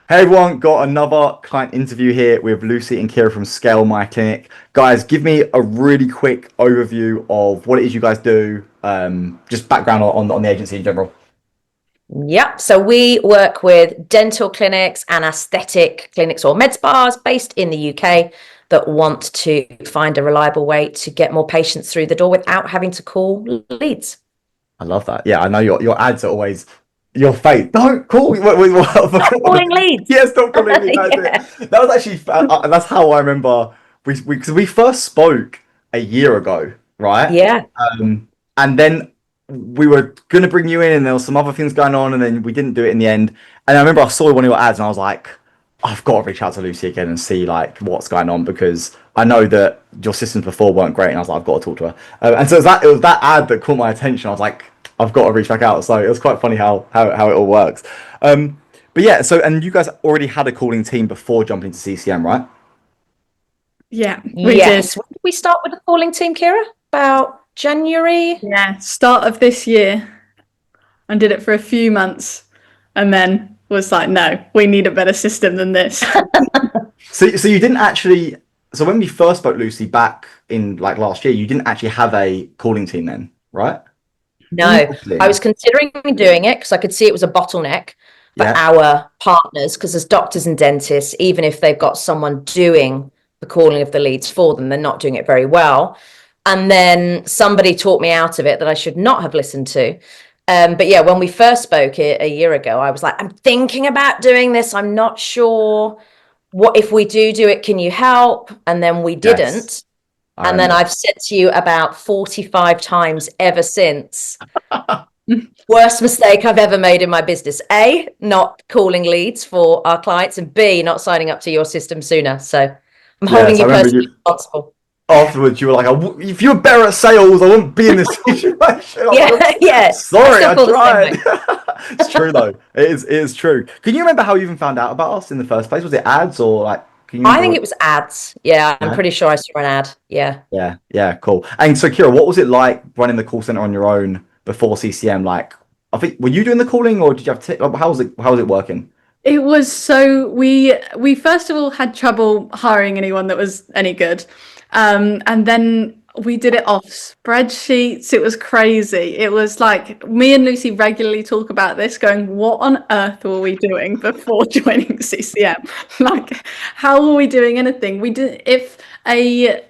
Hey everyone, got another client interview here with Lucy and Kiera from Scale My Clinic. Guys, give me a really quick overview of what it is you guys do, just background on the agency in general. Yep. So we work with dental clinics and aesthetic clinics or med spas based in the UK that want to find a reliable way to get more patients through the door without having to call leads. I love that. Yeah, I know your ads are always your face. Don't call me. I forgot what Calling leads. yeah, stop calling me. That's Yeah. it. That was actually that's how I remember we because we first spoke a year ago, right? Yeah. And then we were gonna bring you in, and there was some other things going on, and then we didn't do it in the end. And I remember I saw one of your ads, and I was like, I've got to reach out to Lucy again and see like what's going on because I know that your systems before weren't great, and I was like, I've got to talk to her. And so it was that ad that caught my attention. I was like, I've got to reach back out. So it was quite funny how it all works. But yeah, so and you guys already had a calling team before jumping to CCM, right? Yeah, we did. Yes. When did we start with the calling team, Kiera? About January? Yeah, start of this year and did it for a few months and then was like, no, we need a better system than this. So you didn't actually. So when we first spoke, Lucy, back in like last year, you didn't actually have a calling team then, right? No, I Interesting. was considering doing it because I could see it was a bottleneck for Yeah. our partners. Because as doctors and dentists, even if they've got someone doing the calling of the leads for them, they're not doing it very well. And then somebody taught me out of it that I should not have listened to. But yeah, when we first spoke a year ago, I was like, I'm thinking about doing this. I'm not sure. What if we do it? Can you help? And then we Yes. didn't. I And then remember. I've said to you about 45 times ever since, worst mistake I've ever made in my business. A, not calling leads for our clients, and B, not signing up to your system sooner. So I'm holding Yes, I you remember personally you responsible. afterwards. You were like, "If you were better at sales, I wouldn't be in this situation." I was like, Yeah, I'm yeah. I sorry, still I feel the same tried." way. It's true though. It is true. Can you remember how you even found out about us in the first place? Was it ads or like? Can you I remember? think it was ads. Yeah, I'm Yeah. pretty sure I saw an ad. Yeah. Yeah, yeah, cool. And so, Kira, what was it like running the call center on your own before CCM? Like, I think were you doing the calling or did you have how was it? How was it working? It was so we first of all had trouble hiring anyone that was any good. And then we did it off spreadsheets. It was crazy. It was like me and Lucy regularly talk about this, going, what on earth were we doing before joining CCM? Like, how were we doing anything? We did if a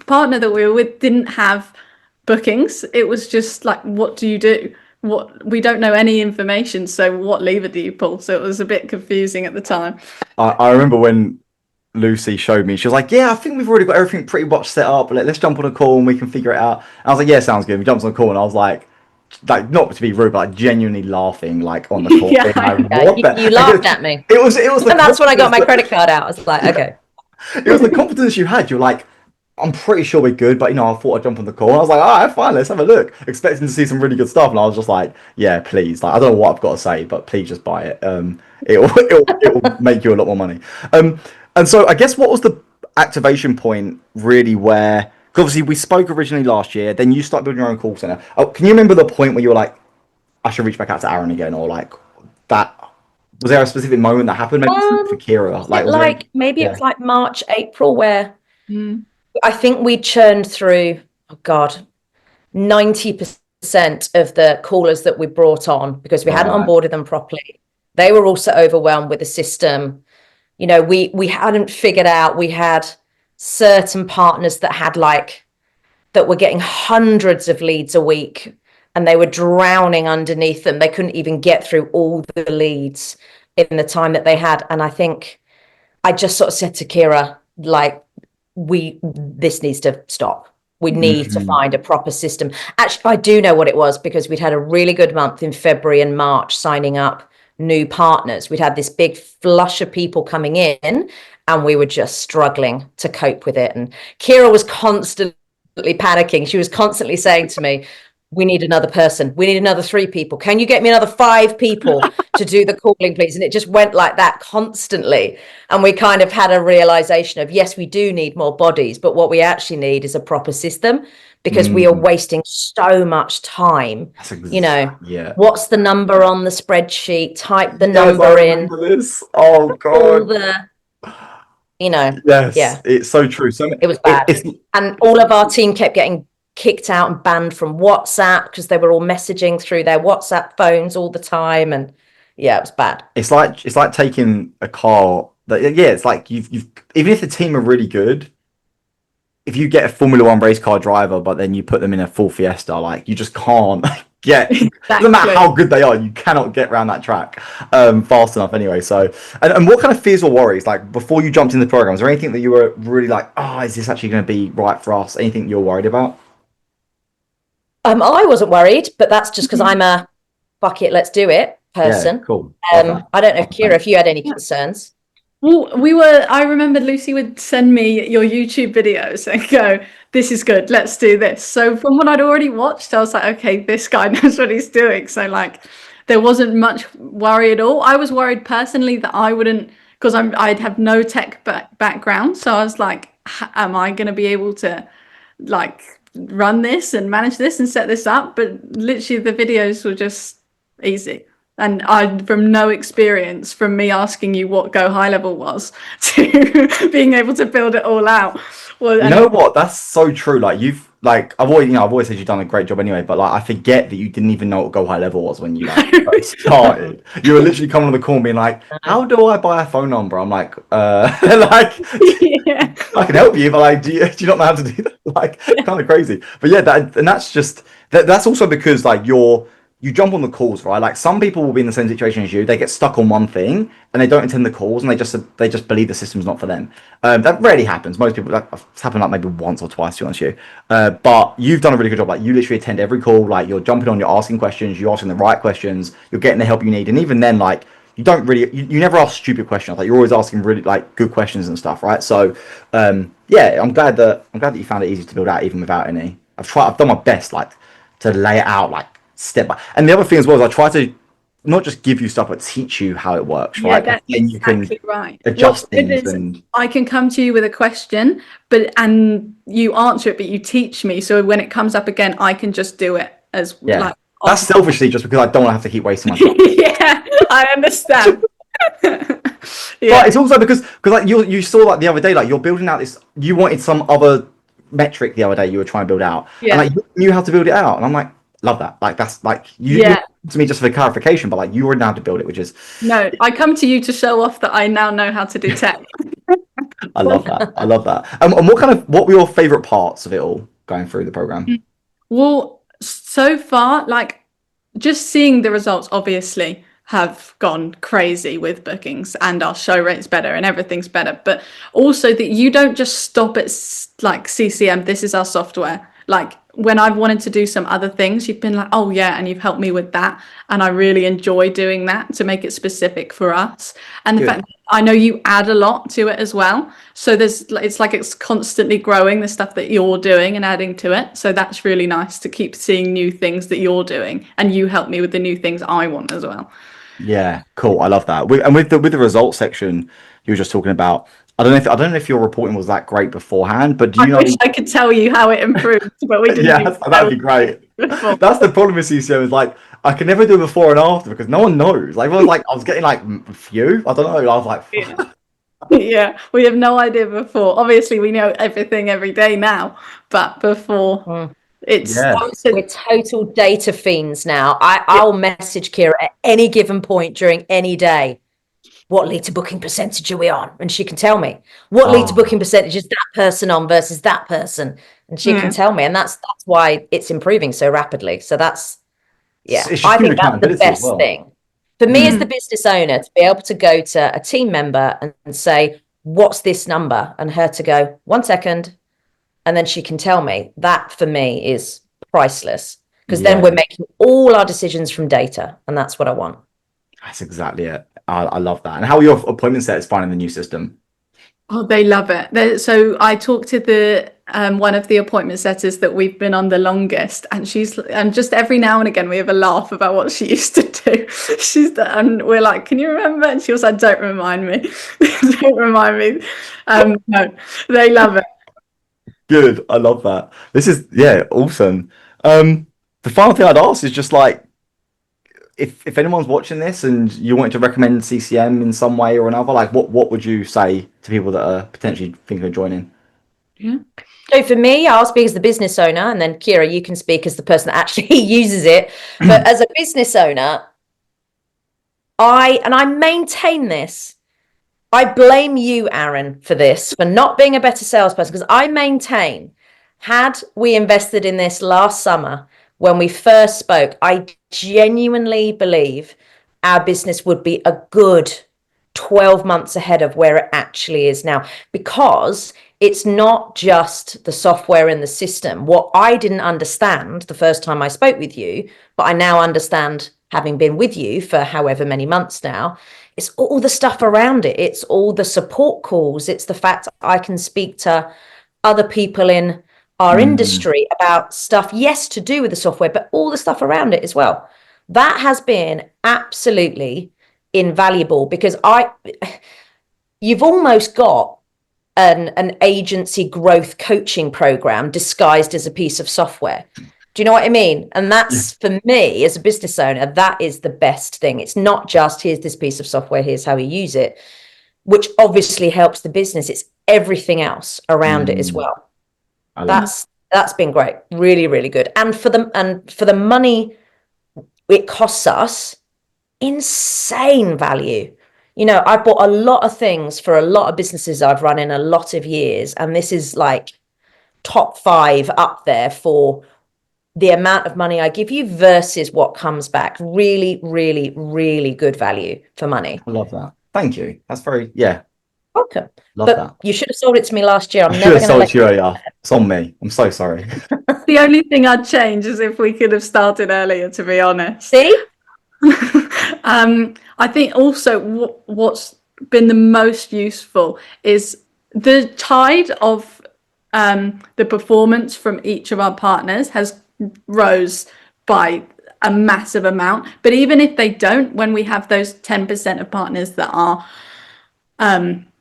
partner that we were with didn't have bookings, it was just like, what do you do? What we don't know any information, so what lever do you pull? So it was a bit confusing at the time. I remember when Lucy showed me, she was like, "Yeah, I think we've already got everything pretty much set up. Let's jump on a call and we can figure it out." And I was like, "Yeah, sounds good." We jumped on a call and I was like not to be rude, but like genuinely laughing like on the call, Yeah, being like, Yeah, "What the?" you Like, laughed at me. it was the And that's when I got confidence my that credit card out. I was like, yeah, okay. it was the confidence you had. You're like, I'm pretty sure we're good, but I thought I'd jump on the call. And I was like, all right, fine, let's have a look. Expecting to see some really good stuff. And I was just like, yeah, please. Like, I don't know what I've got to say, but please just buy it. It'll make you a lot more money. Um, and so I guess what was the activation point really where, 'cause obviously we spoke originally last year, then you start building your own call center. Oh, can you remember the point where you were like, I should reach back out to Aaron again, or like that? Was there a specific moment that happened? Maybe for Kira, Was like it was there any? like maybe it Yeah. was like March, April, where mm, I think we churned through, oh God, 90% of the callers that we brought on because we hadn't Right. onboarded them properly. They were also overwhelmed with the system. We hadn't figured out we had certain partners that had that were getting hundreds of leads a week and they were drowning underneath them. They couldn't even get through all the leads in the time that they had. And I think I just sort of said to Kiera, like, this needs to stop. We need to Mhm. find a proper system. Actually, I do know what it was because we'd had a really good month in February and March signing up new partners. We'd had this big flush of people coming in and we were just struggling to cope with it. And Kiera was constantly panicking. She was constantly saying to me, we need another person. We need another 3 people. Can you get me another 5 people to do the calling, please? And it just went like that constantly. And we kind of had a realization of, yes, we do need more bodies, but what we actually need is a proper system, because we are Mm, wasting so much time. that's You know, yeah. what's the number on the spreadsheet? Type the Yes, I number in, remember this. Oh all God. the, you know, Yes, yeah, it's so true. So it was bad. it's And all of our team kept getting kicked out and banned from WhatsApp because they were all messaging through their WhatsApp phones all the time. And yeah, it was bad. it's like taking a car that, yeah, it's like you've even if the team are really good, if you get a Formula One race car driver, but then you put them in a full Fiesta, like you just can't get. Doesn't matter Exactly. how good they are, you cannot get around that track fast enough anyway. So, and what kind of fears or worries, like before you jumped in the program, is there anything that you were really like, oh, is this actually going to be right for us? Anything you're worried about? I wasn't worried, but that's just because Mhm. I'm a fuck it, let's do it Yeah, person. cool. Love that. I don't know if Love Kiera, that. if you had any Yeah. concerns. Well, I remember Lucy would send me your YouTube videos and go, this is good, let's do this. So from what I'd already watched, I was like, okay, this guy knows what he's doing. So like there wasn't much worry at all. I was worried personally that I wouldn't, because I'd have no tech background. So I was like, am I going to be able to like run this and manage this and set this up? But literally the videos were just easy. And I, from no experience, from me asking you what Go High Level was to being able to build it all out. Well, You and know what? That's so true. Like you've like I've always said you've done a great job anyway, but like I forget that you didn't even know what Go High Level was when you like first started. You were literally coming on the call and being like, "How do I buy a phone number?" I'm like, like yeah, I can help you, but like, do you not know how to do that? Like, kind of crazy. But yeah, that's just that's also because like you jump on the calls, right? Like some people will be in the same situation as you. They get stuck on one thing and they don't attend the calls and they just believe the system's not for them. That rarely happens. Most people, it's happened like maybe once or twice, to be honest with you. But you've done a really good job. Like you literally attend every call. Like you're jumping on, you're asking questions, you're asking the right questions, you're getting the help you need, and even then, like you don't really you never ask stupid questions. Like you're always asking really like good questions and stuff, right? So yeah, I'm glad that you found it easy to build out even without any. I've done my best like to lay it out like step by. And the other thing as well is I try to not just give you stuff but teach you how it works, yeah, right? Because that's then you can exactly right. What's adjust good things is and I can come to you with a question, and you answer it, but you teach me. So when it comes up again, I can just do it as yeah. like That's off. selfishly just because I don't want to have to keep wasting my time. Yeah, I understand. But Yeah, it's also because like you saw like the other day, like you're building out this. You wanted some other metric the other day you were trying to build out, and yeah, like you knew how to build it out, and I'm like, love that. Like that's like you yeah. to me just for clarification, but like you already know how to build it, which is No, I come to you to show off that I now know how to do tech. I love that. I love that. And what were your favorite parts of it all going through the program? Well, so far, like just seeing the results obviously have gone crazy with bookings and our show rate's better and everything's better, but also that you don't just stop at like CCM, this is our software. Like when I've wanted to do some other things, you've been like, oh yeah, and you've helped me with that, and I really enjoy doing that to make it specific for us. And the fact Good. that I know you add a lot to it as well, so it's like it's constantly growing the stuff that you're doing and adding to it. So that's really nice to keep seeing new things that you're doing, and you help me with the new things I want as well. Yeah, cool. I love that. And with the results section you were just talking about, I don't know if your reporting was that great beforehand, but do I you know? wish I could tell you how it improved, but we didn't Yeah, even that'd know be great. before. That's the problem with CCM is like I can never do before and after because no one knows. Like I was getting like a few. I don't know. I was like, Yeah. Yeah, we have no idea before. Obviously, we know everything every day now, but before Mm. it's yeah, so, We're total data fiends now. yeah, I'll message Kiera at any given point during any day. What lead to booking percentage are we on? And she can tell me. What lead to booking oh, percentage is that person on versus that person? And she can yeah, tell me. And that's why it's improving so rapidly. So that's, yeah, it's just I human think that's the accountability as best well. thing. For me as Hmm. the business owner, to be able to go to a team member and say, what's this number? And her to go, 1 second. And then she can tell me. That for me is priceless. Because then we're Yeah, making all our decisions from data. And that's what I want. that's exactly it. I love that. And how are your appointment sets finding the new system? Oh, they love it. So I talked to the one of the appointment setters that we've been on the longest, and she's and just every now and again we have a laugh about what she used to do. And we're like, "Can you remember?" And she was like, "Don't remind me, don't remind me." No, they love it. Good. I love that. This is, yeah, awesome. The final thing I'd ask is just like, if anyone's watching this and you wanted to recommend CCM in some way or another, like what would you say to people that are potentially thinking of joining? Yeah. So for me, I'll speak as the business owner, and then Kiera, you can speak as the person that actually uses it. But as a business owner, I maintain this. I blame you, Aaron, for this, for not being a better salesperson, because I maintain, had we invested in this last summer when we first spoke, I genuinely believe our business would be a good 12 months ahead of where it actually is now, because it's not just the software and the system. What I didn't understand the first time I spoke with you, but I now understand having been with you for however many months now, it's all the stuff around it. It's all the support calls. It's the fact I can speak to other people in our Mm, industry about stuff, yes, to do with the software, but all the stuff around it as well. That has been absolutely invaluable, because you've almost got an agency growth coaching program disguised as a piece of software. Do you know what I mean? And yeah, that's, for me as a business owner, that is the best thing. It's not just here's this piece of software, here's how you use it, which obviously helps the business. It's everything else around it as mm, well. I love it. That's been great. Really, really good. And for the money it costs us, insane value. I bought a lot of things for a lot of businesses I've run in a lot of years, and this is like top 5 up there for the amount of money I give you versus what comes back. Really, really, really good value for money. I love that. Thank you. That's very, yeah, Welcome. love But that. you should have sold it to me last year. I I'm should never have going to sold let it to you earlier. It's on me. I'm so sorry. The only thing I'd change is if we could have started earlier, to be honest. you see. I think also what's been the most useful is the tide of the performance from each of our partners has rose by a massive amount. But even if they don't, when we have those 10% of partners that are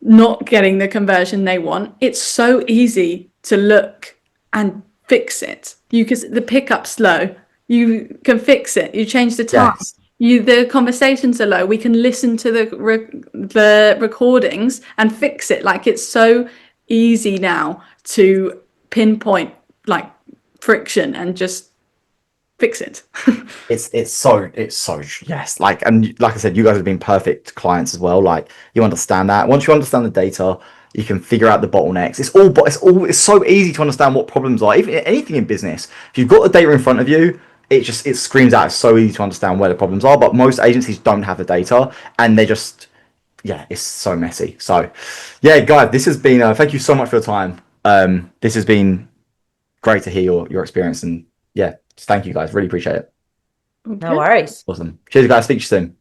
not getting the conversion they want, it's so easy to look and fix it. You can the pickup's low, you can fix it. You change the time. Yes. The conversations are low. We can listen to the recordings and fix it. Like, it's so easy now to pinpoint like friction and just fix it. It's so yes, like, and like I said, you guys have been perfect clients as well. Like, you understand that. Once you understand the data, you can figure out the bottlenecks. It's so easy to understand what problems are. Even anything in business, if you've got the data in front of you, it screams out. It's so easy to understand where the problems are. But most agencies don't have the data, and they just, yeah, it's so messy. So yeah, guys, this has been thank you so much for your time. This has been great to hear your experience, and yeah, just thank you guys. Really appreciate it. No Okay. worries. Awesome. Cheers, guys. Speak to you soon.